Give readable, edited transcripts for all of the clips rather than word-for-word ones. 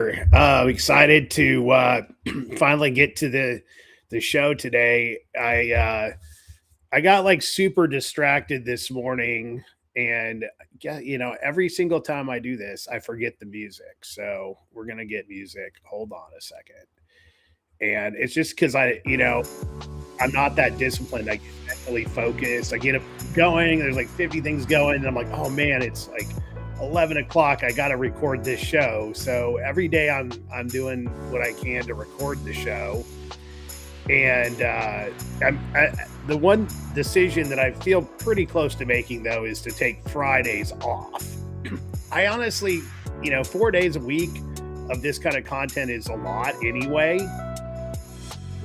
Excited to finally get to the show today. I got like super distracted this morning, and yeah, every single time I do this, I forget the music. So we're gonna get music. Hold on a second, and it's just because I'm not that disciplined. I get mentally focused. I get up going. There's like 50 things going, and I'm like, oh man, it's like 11 o'clock. I got to record this show. So every day I'm doing what I can to record the show. And the one decision that I feel pretty close to making though is to take Fridays off. I honestly, 4 days a week of this kind of content is a lot anyway.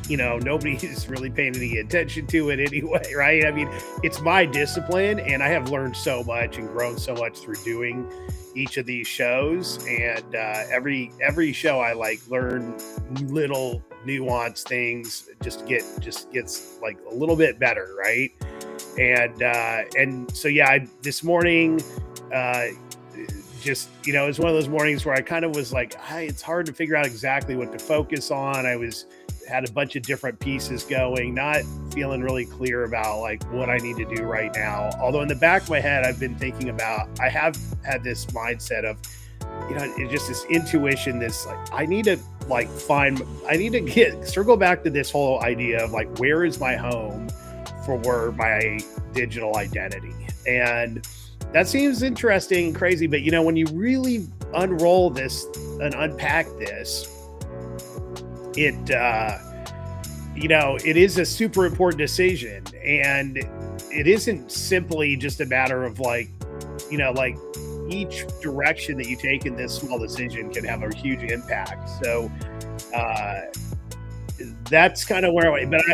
Nobody's really paying any attention to it anyway, right? I mean, it's my discipline, and I have learned so much and grown so much through doing each of these shows. And every show, I like learn little nuanced things, just gets like a little bit better, right? And so yeah, this morning, it's one of those mornings where I kind of was like, hey, it's hard to figure out exactly what to focus on. Had a bunch of different pieces going, not feeling really clear about like what I need to do right now. Although in the back of my head, I have had this mindset of, it's just this intuition, this like, I need to circle back to this whole idea of like, where is my home for my digital identity? And that seems interesting and crazy, but when you really unroll this and unpack this, it is a super important decision, and it isn't simply just a matter of like each direction that you take in this small decision can have a huge impact. So that's kind of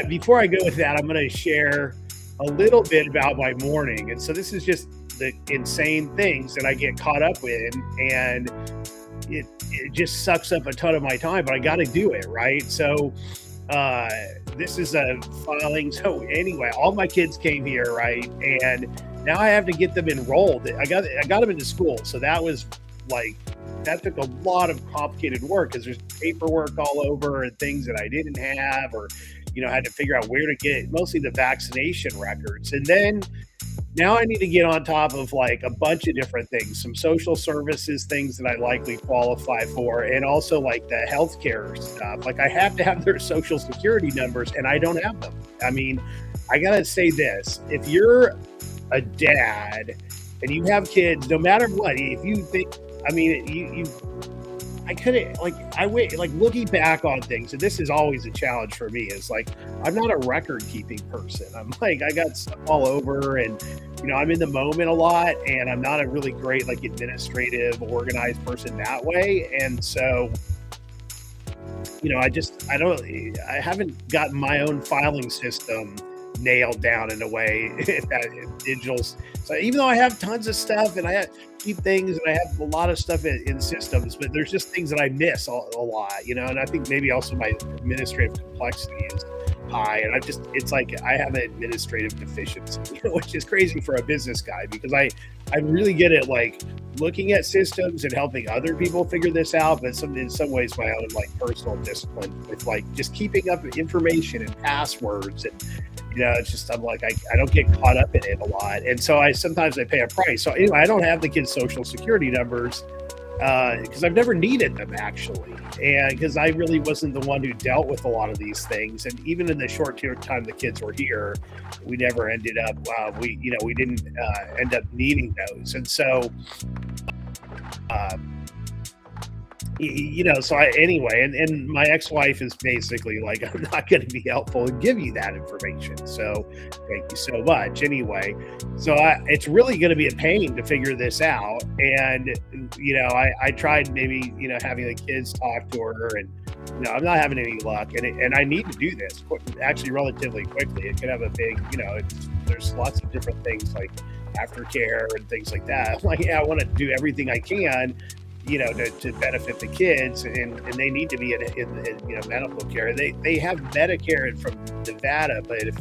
before I go with that, I'm going to share a little bit about my morning. And so this is just the insane things that I get caught up in, and it just sucks up a ton of my time, but I got to do it, right? So this is a filing. So anyway, all my kids came here, right? And now I have to get them enrolled. I got them into school. So that took a lot of complicated work because there's paperwork all over and things that I didn't have, or, I had to figure out where to get mostly the vaccination records. And then now I need to get on top of like a bunch of different things, some social services, things that I likely qualify for, and also like the healthcare stuff. Like I have to have their social security numbers, and I don't have them. I mean, I got to say this, if you're a dad and you have kids, no matter what, if you think, I mean, I couldn't looking back on things, and this is always a challenge for me, is like, I'm not a record keeping person. I'm like, I got stuff all over, and, I'm in the moment a lot, and I'm not a really great, like administrative, organized person that way. And so, I haven't gotten my own filing system nailed down in a way that digital. So even though I have tons of stuff and I keep things and I have a lot of stuff in systems, but there's just things that I miss a lot, and I think maybe also my administrative complexity is high, and it's like I have an administrative deficiency, which is crazy for a business guy, because I really get it, like looking at systems and helping other people figure this out, but in some ways my own like personal discipline with like just keeping up with information and passwords, and it's just, I'm like, I don't get caught up in it a lot. And so sometimes I pay a price. So anyway, I don't have the kids' social security numbers because I've never needed them, actually. And because I really wasn't the one who dealt with a lot of these things. And even in the short time the kids were here, we never ended up, we didn't end up needing those. And so, and my ex-wife is basically like, I'm not going to be helpful and give you that information. So thank you so much. Anyway, so it's really going to be a pain to figure this out. And, I tried maybe, having the kids talk to her, and, I'm not having any luck. And I need to do this actually relatively quickly. It could have a big, there's lots of different things like aftercare and things like that. I'm like, yeah, I want to do everything I can, to benefit the kids, and they need to be in medical care. They have Medicare from Nevada, but if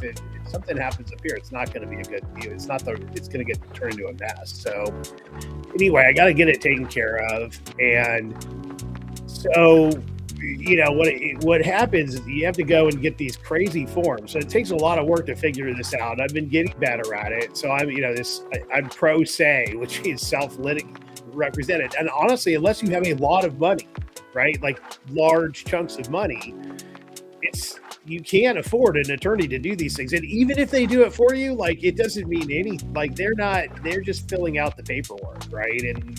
something happens up here, it's not going to be a good deal. It's going to get turned into a mess. So anyway, I got to get it taken care of. And So, what happens is you have to go and get these crazy forms. So it takes a lot of work to figure this out. I've been getting better at it. So I'm pro se, which is self represented. And honestly, unless you have a lot of money, right? Like large chunks of money, you can't afford an attorney to do these things. And even if they do it for you, like it doesn't mean anything. Like they're just filling out the paperwork, right? And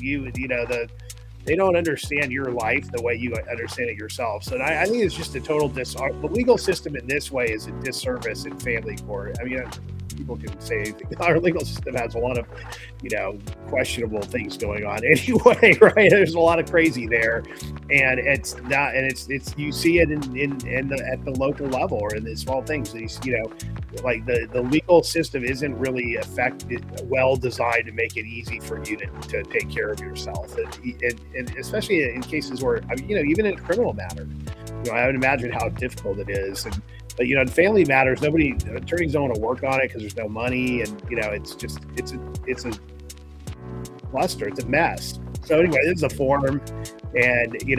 they don't understand your life the way you understand it yourself. So I think it's just a total the legal system in this way is a disservice in family court. I mean, people can say anything. Our legal system has a lot of, questionable things going on anyway, right? There's a lot of crazy there, and it's not, and it's you see it at the local level or in the small things. These, like the legal system isn't really well designed to make it easy for you to take care of yourself, and especially in cases where, even in a criminal matter, I would imagine how difficult it is. But in family matters, attorneys don't want to work on it because there's no money, and it's a cluster, it's a mess. So anyway, this is a form, and you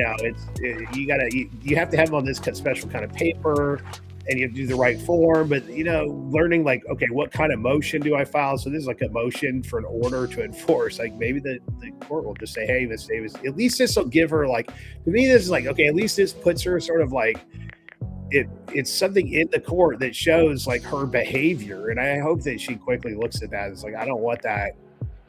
have to have on this special kind of paper, and you have to do the right form. But learning like, okay, what kind of motion do I file? So this is like a motion for an order to enforce. Like maybe the court will just say, hey, Miss Davis, at least this will give her, like, to me this is like, okay, at least this puts her sort of like, it's something in the court that shows like her behavior. And I hope that she quickly looks at that. It's like, I don't want that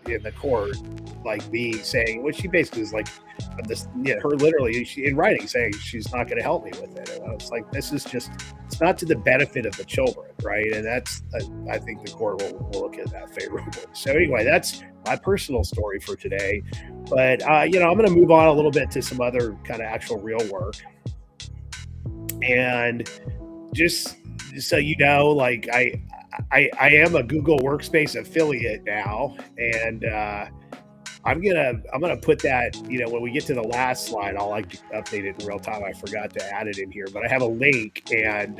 in the court, like me saying, what she basically is like, her literally in writing saying she's not going to help me with it. And it's like, this is just, it's not to the benefit of the children, right? And that's, I think the court will look at that favorably. So anyway, that's my personal story for today. But I'm going to move on a little bit to some other kind of actual real work. And just so you know, like I am a Google Workspace affiliate now, and I'm gonna put that, when we get to the last slide, I'll like to update it in real time. I forgot to add it in here, but I have a link, and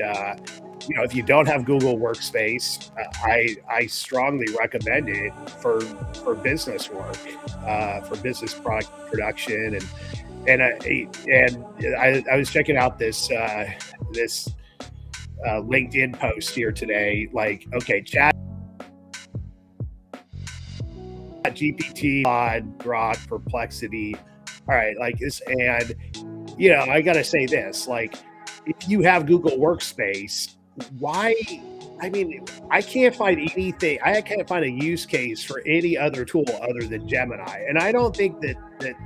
if you don't have Google Workspace, I strongly recommend it for business work, for business product production. And I was checking out this LinkedIn post here today. Like, okay, Chat GPT, Grok, Perplexity. All right, like this, and I gotta say this. Like, if you have Google Workspace, why? I mean, I can't find anything. I can't find a use case for any other tool other than Gemini. And I don't think that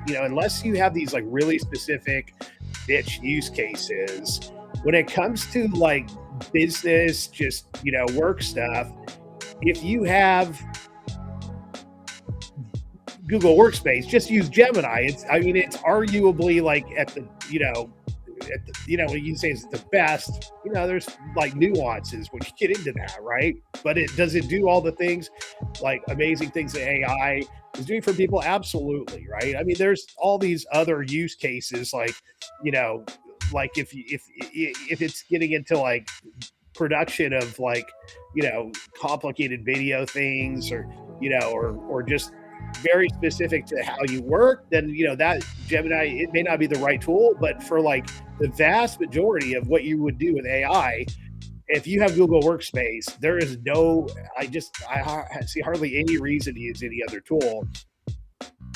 unless you have these like really specific niche use cases, when it comes to like business, just work stuff, if you have Google Workspace, just use Gemini. It's arguably like at the when you say it's the best, there's like nuances when you get into that, right? But does it do all the things, like amazing things that AI is doing for people? Absolutely, right? I mean, there's all these other use cases, like, like if it's getting into like production of like, complicated video things, or just very specific to how you work, then that Gemini, it may not be the right tool. But for like the vast majority of what you would do with AI, if you have Google Workspace, there is I see hardly any reason to use any other tool.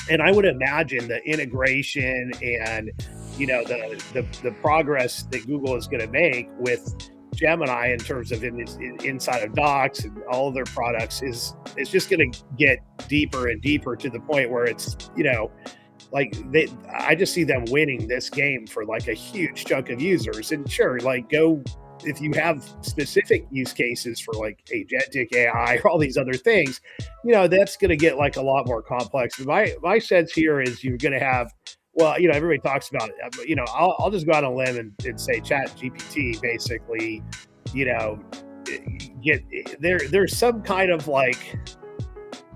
And I would imagine the integration and the progress that Google is going to make with Gemini in terms of inside of Docs and all of their products is just going to get deeper and deeper, to the point where it's, like I just see them winning this game for like a huge chunk of users. And sure, like if you have specific use cases for like agentic AI or all these other things, that's going to get like a lot more complex. My sense here is you're going to have, well, everybody talks about it. I'll just go out on a limb and say Chat GPT basically, there's some kind of like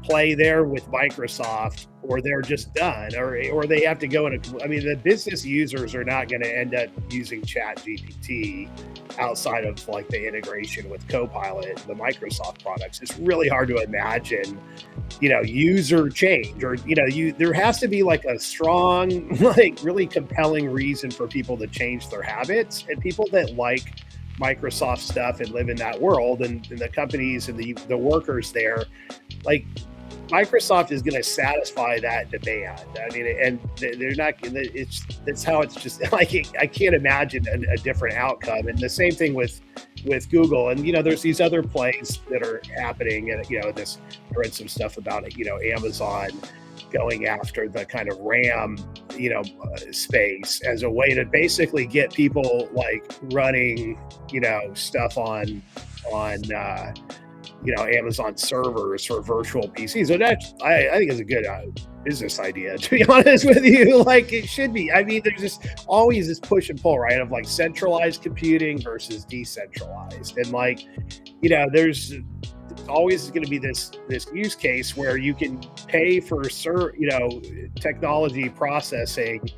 play there with Microsoft, or they're just done, or they have to go in I mean, the business users are not going to end up using Chat GPT outside of like the integration with Copilot, the Microsoft products. It's really hard to imagine, user change, or there has to be like a strong, like really compelling reason for people to change their habits, and people that like Microsoft stuff and live in that world, and the companies and the workers there, like Microsoft is going to satisfy that demand. I mean, and they're not. It's how it's just like I can't imagine a different outcome. And the same thing with Google. And there's these other plays that are happening. And this I read some stuff about it. Amazon going after the kind of RAM, space as a way to basically get people like running, stuff on Amazon servers for virtual PCs. So that I think is a good business idea, to be honest with you. Like it should be. I mean, there's just always this push and pull, right? Of like centralized computing versus decentralized, and like there's always going to be this use case where you can pay for technology processing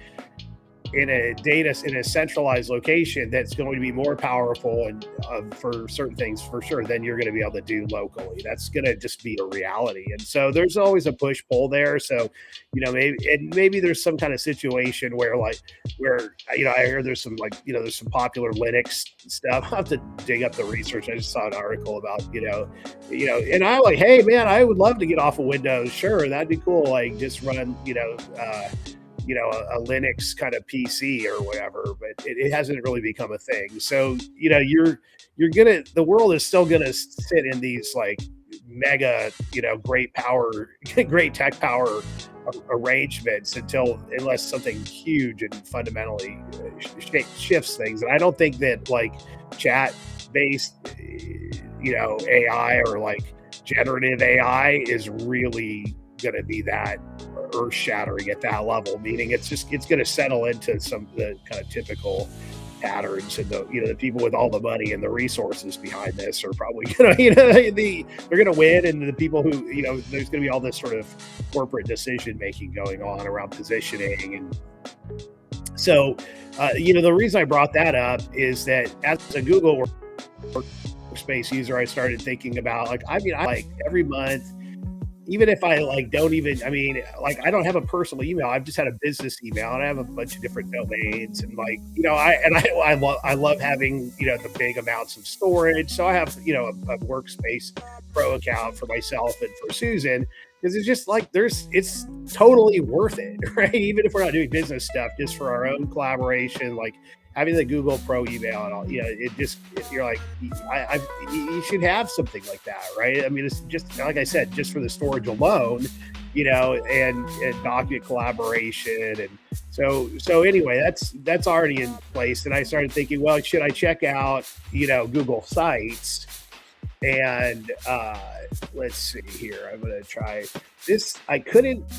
in a centralized location that's going to be more powerful and for certain things for sure than you're going to be able to do locally. That's going to just be a reality. And so there's always a push pull there. So maybe there's some kind of situation where I hear there's some there's some popular Linux stuff. I'll have to dig up the research. I just saw an article about and I like, hey man, I would love to get off of Windows. Sure, that'd be cool. Like just run a Linux kind of PC or whatever, but it hasn't really become a thing. So, the world is still gonna sit in these like mega, great tech power arrangements unless something huge and fundamentally shifts things. And I don't think that like chat based, AI or like generative AI is really going to be that earth shattering at that level, meaning it's going to settle into some of the kind of typical patterns, and the people with all the money and the resources behind this are probably going to they're going to win, and the people who there's going to be all this sort of corporate decision making going on around positioning. And so the reason I brought that up is that as a Google workspace user, I started thinking about I like every month, even if I don't even, I don't have a personal email. I've just had a business email, and I have a bunch of different domains, and I love having, the big amounts of storage. So I have, a Workspace Pro account for myself and for Susan, because it's just it's totally worth it, right? Even if we're not doing business stuff, just for our own collaboration, like having the Google Pro email and all, you're like, you should have something like that, right? I mean, it's just, like I said, just for the storage alone, and document collaboration. And so anyway, that's already in place. And I started thinking, well, should I check out, Google Sites? And let's see here. I'm going to try this.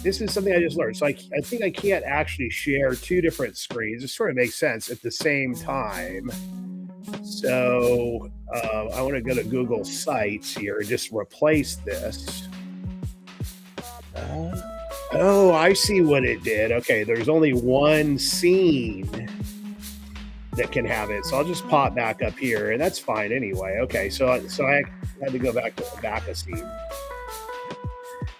This is something I just learned. So I think I can't actually share two different screens. It sort of makes sense at the same time. So I want to go to Google Sites here and just replace this. Oh, I see what it did. Okay, there's only one scene that can have it, so I'll just pop back up here, and that's fine anyway. Okay, so I had to go back to the back of scene.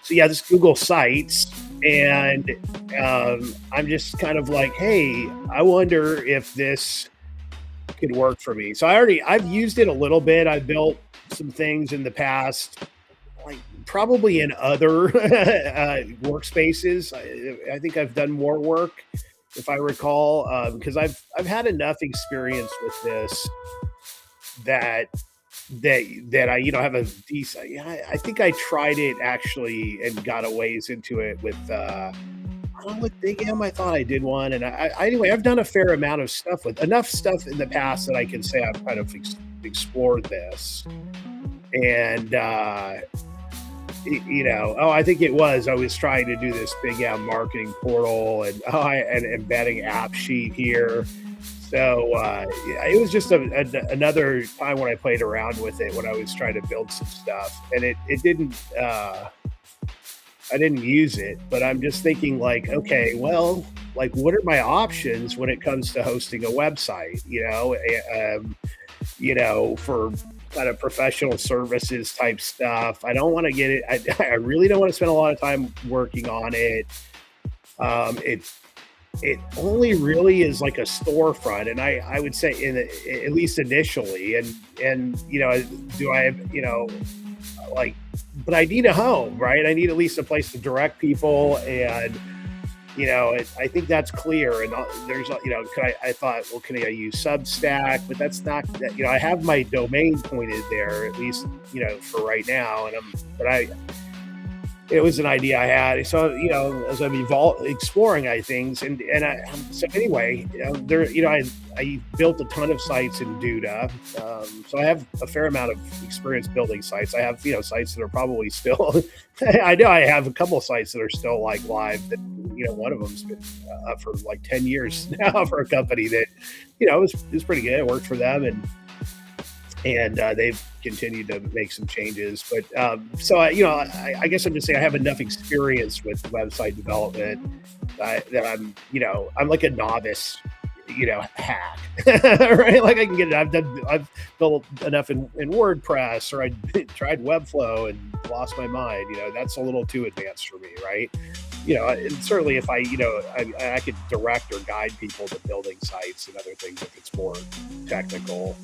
So yeah, this Google Sites, and I'm just kind of like, hey, I wonder if this could work for me. So I've used it a little bit. I've built some things in the past, like probably in other workspaces. I think I've done more work, if I recall, because I've had enough experience with this that I have a decent. I think I tried it actually and got a ways into it with I don't know, with Big M. I thought I did one, and anyway, I've done a fair amount of stuff with enough stuff in the past that I can say I've kind of explored this. And I think I was trying to do this Big M marketing portal, and and embedding app sheet here. So it was just another time when I played around with it when I was trying to build some stuff, and it didn't I didn't use it, but I'm just thinking like, okay, well, like what are my options when it comes to hosting a website? For kind of professional services type stuff. I don't want to get it. I really don't want to spend a lot of time working on it. It only really is like a storefront, and I would say at least initially, and do I like, but I need a home, right? I need at least a place to direct people, and I think that's clear. And there's, I thought, well, can I use Substack? But that's not that, I have my domain pointed there, at least, for right now. But it was an idea I had. So, as I'm exploring things so anyway, I built a ton of sites in Duda. So I have a fair amount of experience building sites. I have, sites that are probably still, I know I have a couple of sites that are still like live that, one of them's been up for like 10 years now for a company that, is pretty good. It worked for them. And they've continued to make some changes. But I guess I'm just saying I have enough experience with website development that I'm like a novice, hack, right? Like I can get it. I've built enough in WordPress, or I tried Webflow and lost my mind. That's a little too advanced for me, right? And certainly if I could direct or guide people to building sites and other things if it's more technical.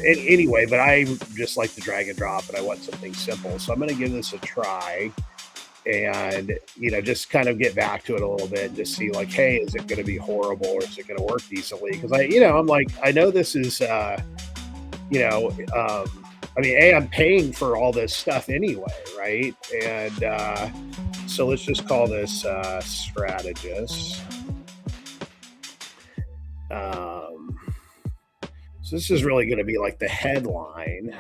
Anyway, but I just like to drag and drop, and I want something simple. So I'm going to give this a try, and just kind of get back to it a little bit and just see like, hey, is it going to be horrible or is it going to work decently? Because I'm like, I know this is, I'm paying for all this stuff anyway, right? And so let's just call this strategist. So this is really going to be like the headline.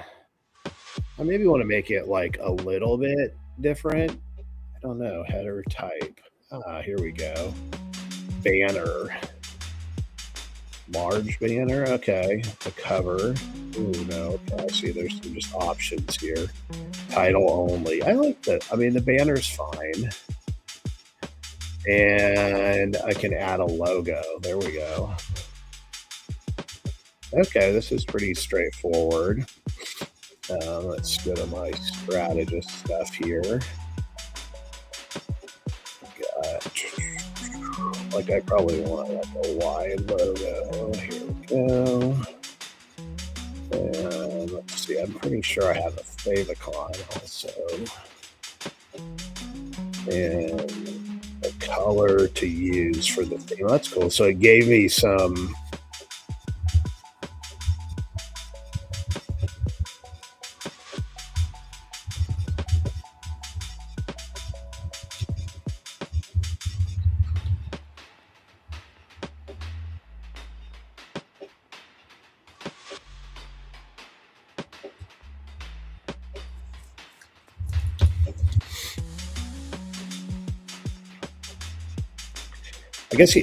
I maybe want to make it like a little bit different. I don't know. Header type. Here we go. Banner. Large banner. Okay. The cover. Ooh, no. Okay. I see there's some just options here. Title only. I like that. I mean, the banner's fine. And I can add a logo. There we go. Okay, this is pretty straightforward. Let's go to my strategist stuff here. Like I probably want like a wide logo. Here we go. And let's see, I'm pretty sure I have a favicon also. And a color to use for the theme. That's cool. So it gave me some. I guess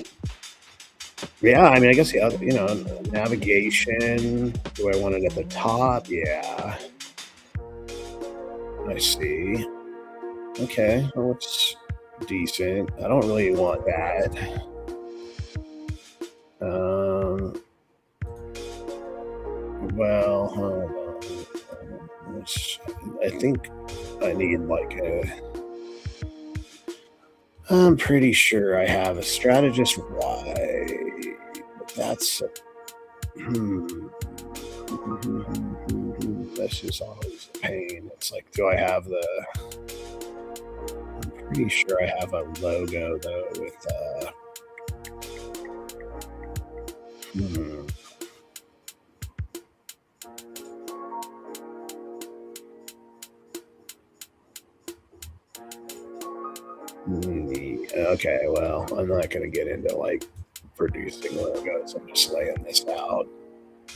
navigation. Do I want it at the top? Yeah. I see. Okay, well, it's decent. I don't really want that. Well, hold on. I think I need like I'm pretty sure I have a strategist Y. That's this is always a pain. It's like, do I have I'm pretty sure I have a logo though with Okay, well, I'm not going to get into like producing logos. I'm just laying this out.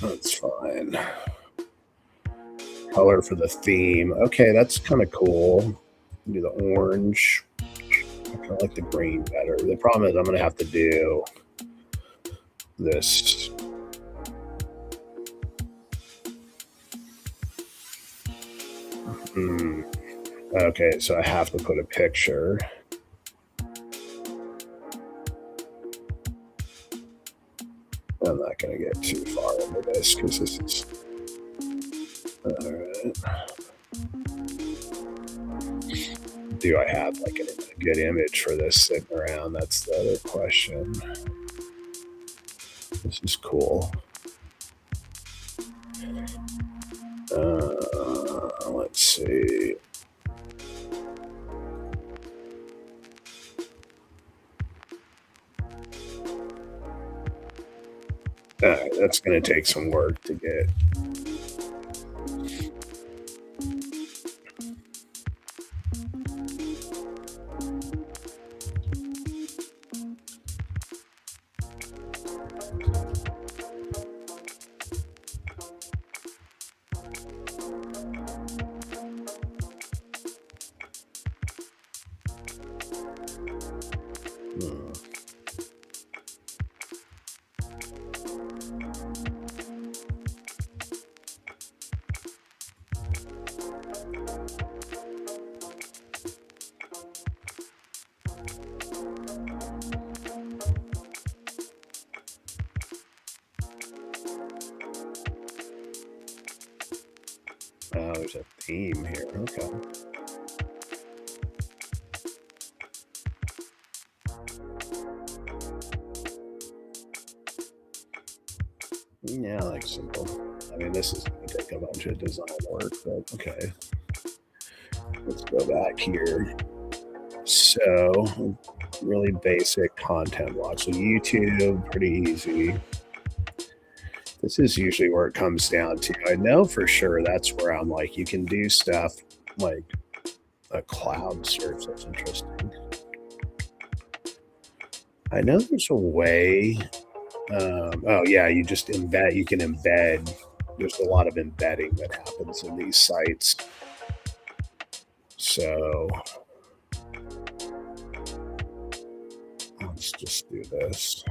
That's fine. Color for the theme. Okay, that's kind of cool. Do the orange. I kind of like the green better. The problem is I'm going to have to do this. Okay, so I have to put a picture. I'm not going to get too far into this because this is all right. Do I have like a good image for this sitting around? That's the other question. This is cool. Let's see. That's going to take some work to get. Oh, there's a theme here. Okay. Yeah, like simple. I mean, this is going to take a bunch of design work, but okay. Let's go back here. So, really basic content block. So, YouTube, pretty easy. This is usually where it comes down to. I know for sure that's where I'm like, you can do stuff like a cloud search. That's interesting. I know there's a way. Oh yeah, you just embed. You can embed. There's a lot of embedding that happens in these sites. So let's just do this.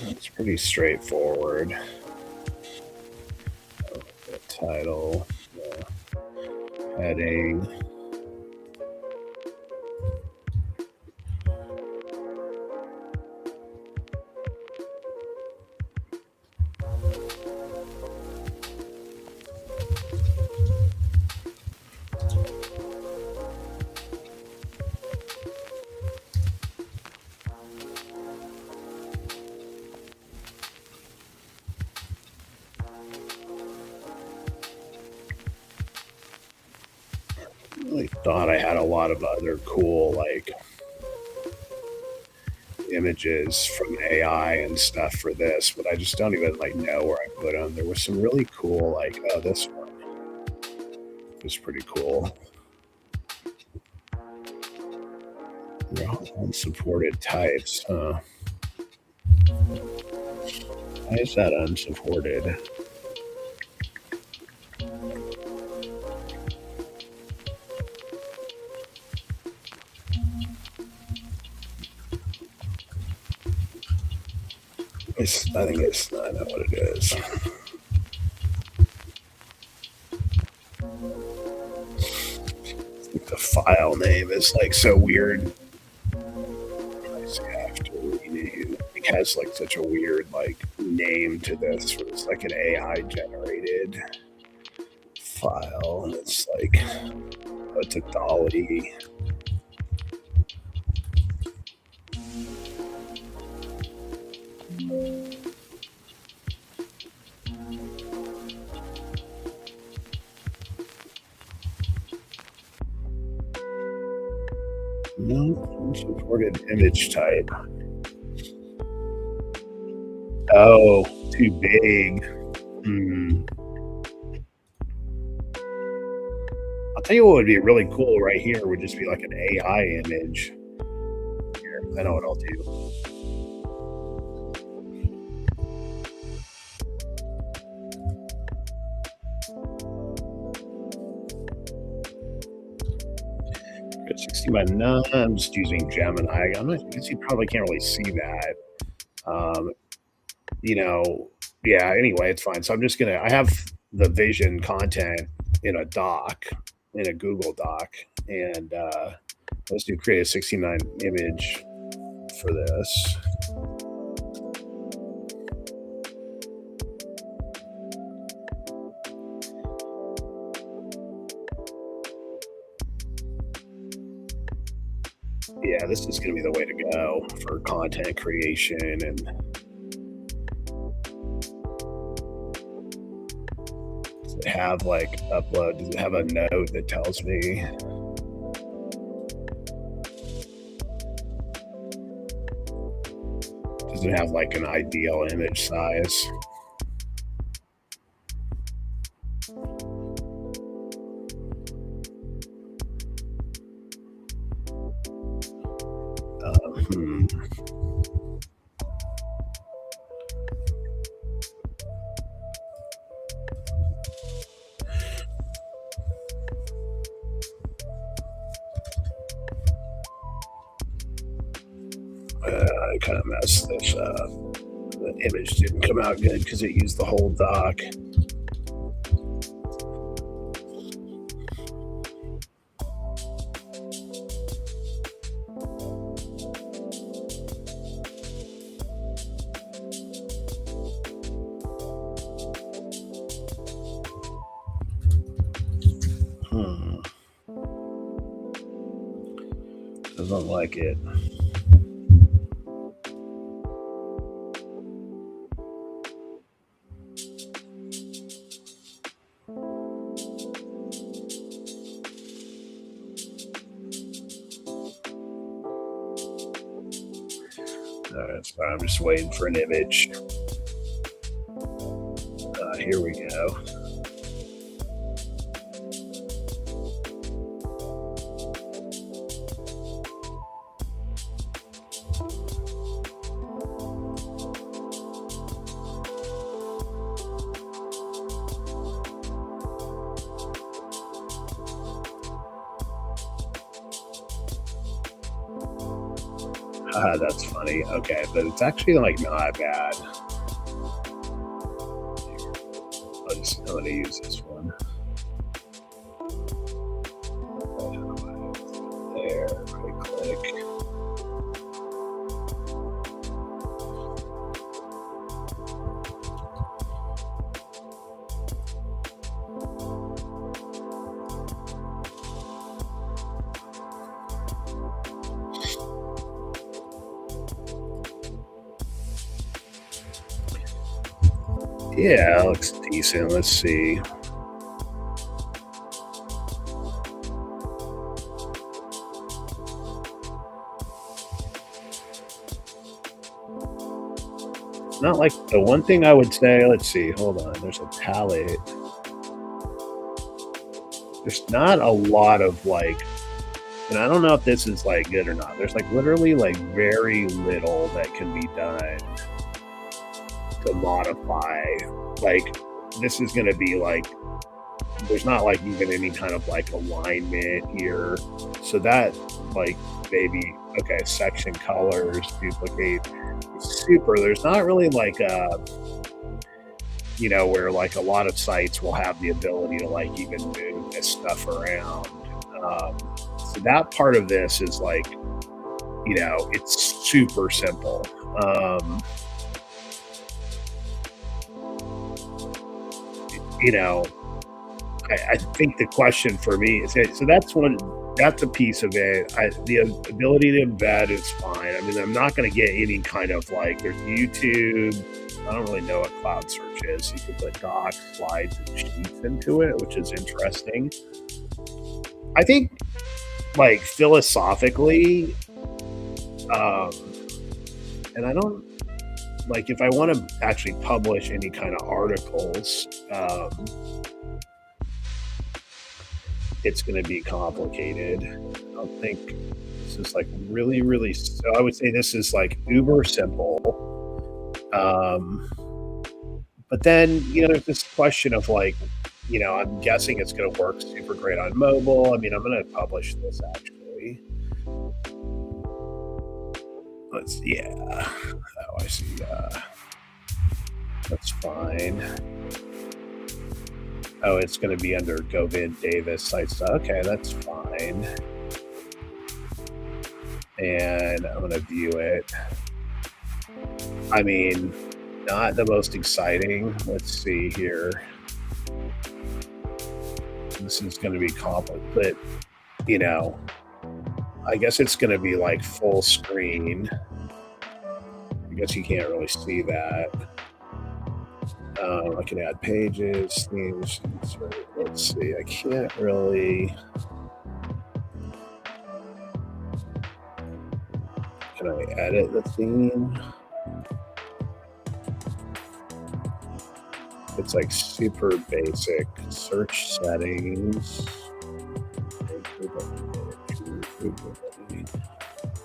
It's pretty straightforward. The title, the heading. Really thought I had a lot of other cool like images from AI and stuff for this, but I just don't even like know where I put them. There was some really cool like this one was pretty cool. Unsupported types, huh? Why is that unsupported? I think it's not know what it is. The file name is like so weird. I have to renew. It has like such a weird like name to this. It's like an AI generated file, and it's like it's a Dolly. No, unsupported image type. Oh, too big. I'll tell you what would be really cool right here would just be like an AI image. Here, I know what I'll do. Got 60 by 9. I'm just using Gemini. I'm not, because you probably can't really see that. Um, you know, yeah, anyway, it's fine. So I'm just going to, I have the vision content in a doc, in a Google Doc, and let's do create a 69 image for this. Yeah, this is going to be the way to go for content creation. And does it have like upload? Does it have a note that tells me? Does it have like an ideal image size? Hmm. I kind of messed this up. The image didn't come out good because it used the whole doc. Doesn't like it. That's fine. I'm just waiting for an image. Here we go. That's funny. Okay, but it's actually like not bad. I'm going to use this one. There, right click. Yeah, it looks decent. Let's see. It's not like the one thing I would say, let's see, hold on. There's a palette. There's not a lot of like, and I don't know if this is like good or not. There's like literally like very little that can be done to modify. Like this is going to be like, there's not like even any kind of like alignment here. So that like maybe, okay, section colors, duplicate, super. There's not really like where like a lot of sites will have the ability to like even move this stuff around. So that part of this is like, it's super simple. I think the question for me is, so that's a piece of it. The ability to embed is fine. I mean, I'm not going to get any kind of like, there's YouTube. I don't really know what cloud search is. You can put docs, slides, and sheets into it, which is interesting. I think like philosophically, and I don't, like if I want to actually publish any kind of articles, it's going to be complicated. I don't think this is like really, really. So I would say this is like uber simple. Um, but then there's this question of like, I'm guessing it's going to work super great on mobile. I mean, I'm going to publish this actually. Yeah. Oh, I see. That's fine. Oh, it's going to be under Govind Davis sites. Okay, that's fine. And I'm going to view it. I mean, not the most exciting. Let's see here. This is going to be complicated, but I guess it's going to be like full screen. I guess you can't really see that. I can add pages, themes. Let's see. I can't really. Can I edit the theme? It's like super basic. Search settings.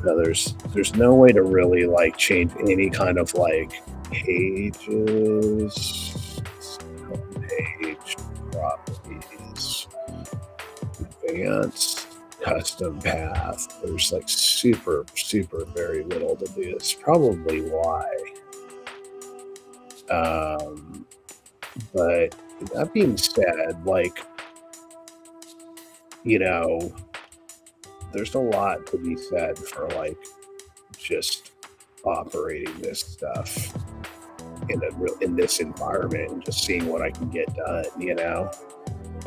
No, there's no way to really like change any kind of like pages, page properties, advanced custom path. There's like super very little to do. It's probably why. But that being said, like, there's a lot to be said for like just operating this stuff in this environment and just seeing what I can get done.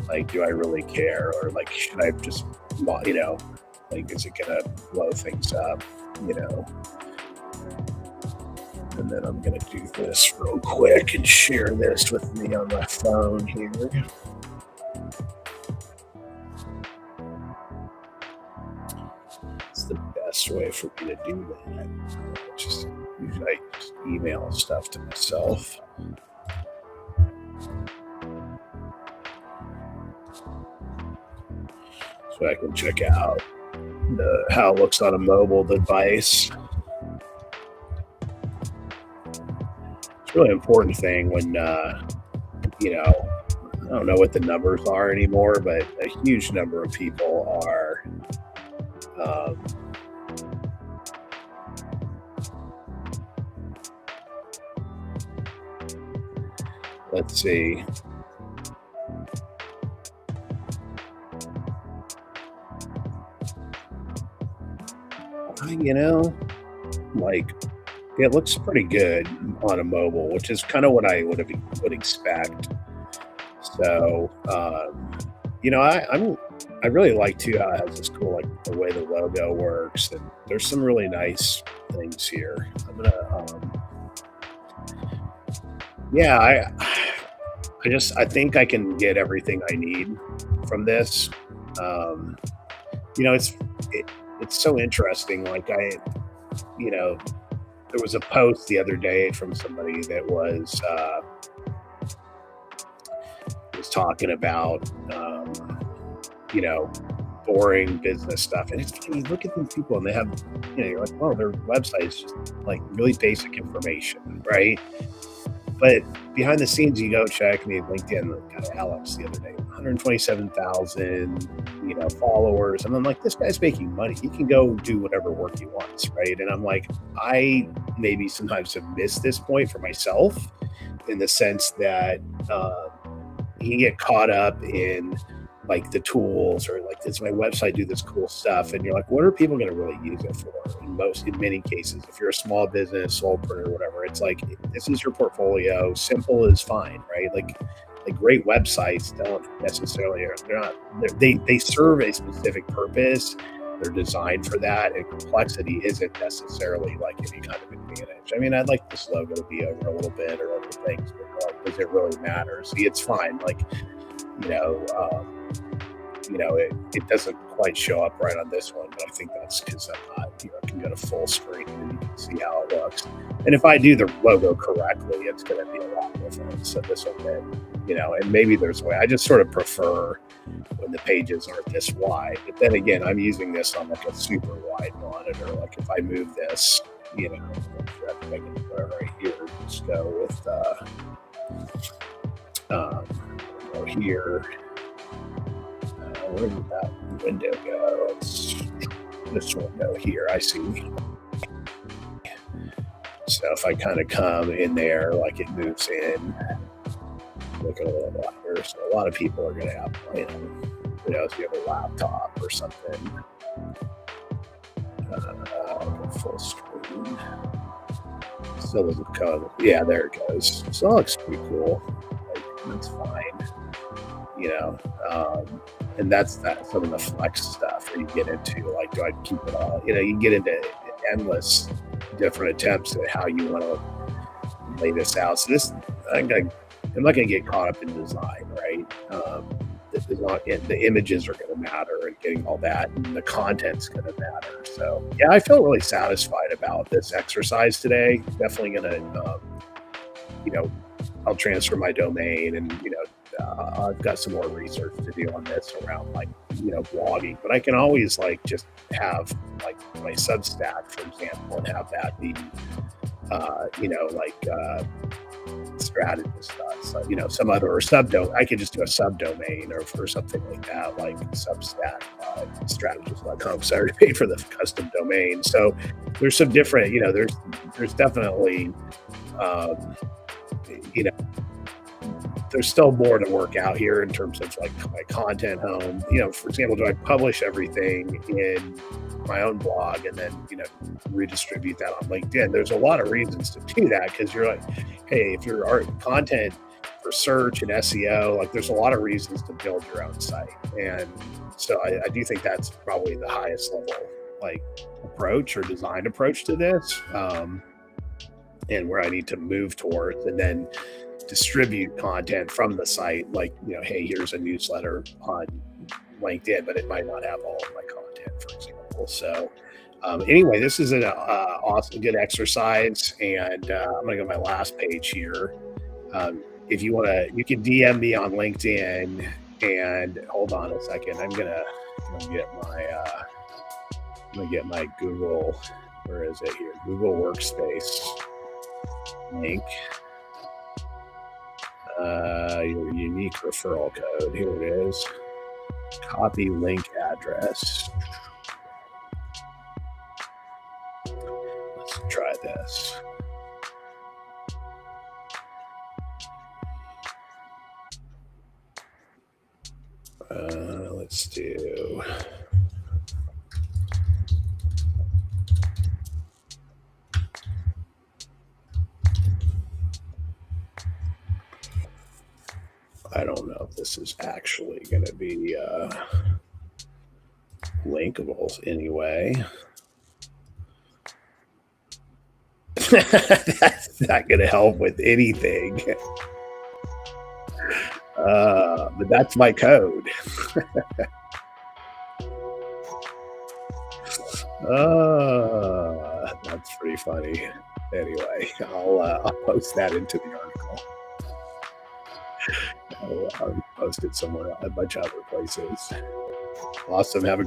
Like, do I really care, or like should I just like is it gonna blow things up? And then I'm gonna do this real quick and share this with me on my phone here. It's the best way for me to do that. Usually I just email stuff to myself. So I can check out how it looks on a mobile device. It's a really important thing when, I don't know what the numbers are anymore, but a huge number of people are let's see. Like it looks pretty good on a mobile, which is kind of what I would expect. So, I really like too how it has this cool like the way the logo works, and there's some really nice things here. I'm gonna, I think I can get everything I need from this. It's so interesting. Like there was a post the other day from somebody that was talking about, boring business stuff. And it's funny, you look at these people and they have, you're like, oh, their website is just like really basic information, right? But behind the scenes, you go check me LinkedIn, got Alex the other day, 127,000, followers. And I'm like, this guy's making money. He can go do whatever work he wants, right? And I'm like, I maybe sometimes have missed this point for myself in the sense that you can get caught up in like the tools or like, does my website do this cool stuff? And you're like, what are people going to really use it for? In many cases, if you're a small business, solopreneur, whatever, it's like, this is your portfolio. Simple is fine, right? Like great websites don't necessarily, they serve a specific purpose. They're designed for that, and complexity isn't necessarily like any kind of advantage. I mean, I'd like this logo to be over a little bit or other things, but like, does it really matter? See, it's fine. Like, it doesn't quite show up right on this one, but I think that's because I'm not, I can go to full screen and you can see how it looks. And if I do the logo correctly, it's going to be a lot different. So this will get, and maybe there's a way. I just sort of prefer when the pages aren't this wide. But then again, I'm using this on like a super wide monitor. Like if I move this, I can put it right here. Just go with go here. Where did that window go? It's this window here. I see. So if I kind of come in there, like it moves in, look a little wider. So a lot of people are going to have, if you have a laptop or something, full screen. Still doesn't come. Yeah, there it goes. So it looks pretty cool. Like, that's fine. And that's some of the flex stuff where you get into, like, do I keep it all? You get into endless different attempts at how you want to lay this out. So this, I'm not going to get caught up in design, right? The images are going to matter and getting all that, and the content's going to matter. So yeah, I feel really satisfied about this exercise today. Definitely going to, I'll transfer my domain, and I've got some more research to do on this around blogging, but I can always just have my Substack, for example, and have that be strategist stuff. Some other or subdomain. I could just do a subdomain or something like that, like Substack, strategist.com. So I already paid for the custom domain. So there's some different, there's definitely, there's still more to work out here in terms of my content home. For example, do I publish everything in my own blog and then, redistribute that on LinkedIn? There's a lot of reasons to do that, because you're like, hey, if you're content for search and SEO, there's a lot of reasons to build your own site. And so I do think that's probably the highest level, approach or design approach to this. And where I need to move towards, and then distribute content from the site, hey, here's a newsletter on LinkedIn, but it might not have all of my content, for example. So anyway, this is an awesome, good exercise, and I'm going to go to my last page here. If you want to, you can DM me on LinkedIn, and hold on a second. I'm going to get my Google, where is it here? Google Workspace link. Your unique referral code. Here it is. Copy link address. Let's try this. Let's do. I don't know if this is actually going to be linkable anyway. That's not going to help with anything. But that's my code. That's pretty funny. Anyway, I'll post that into the article. I'll post it somewhere, a bunch of other places. Awesome. Have a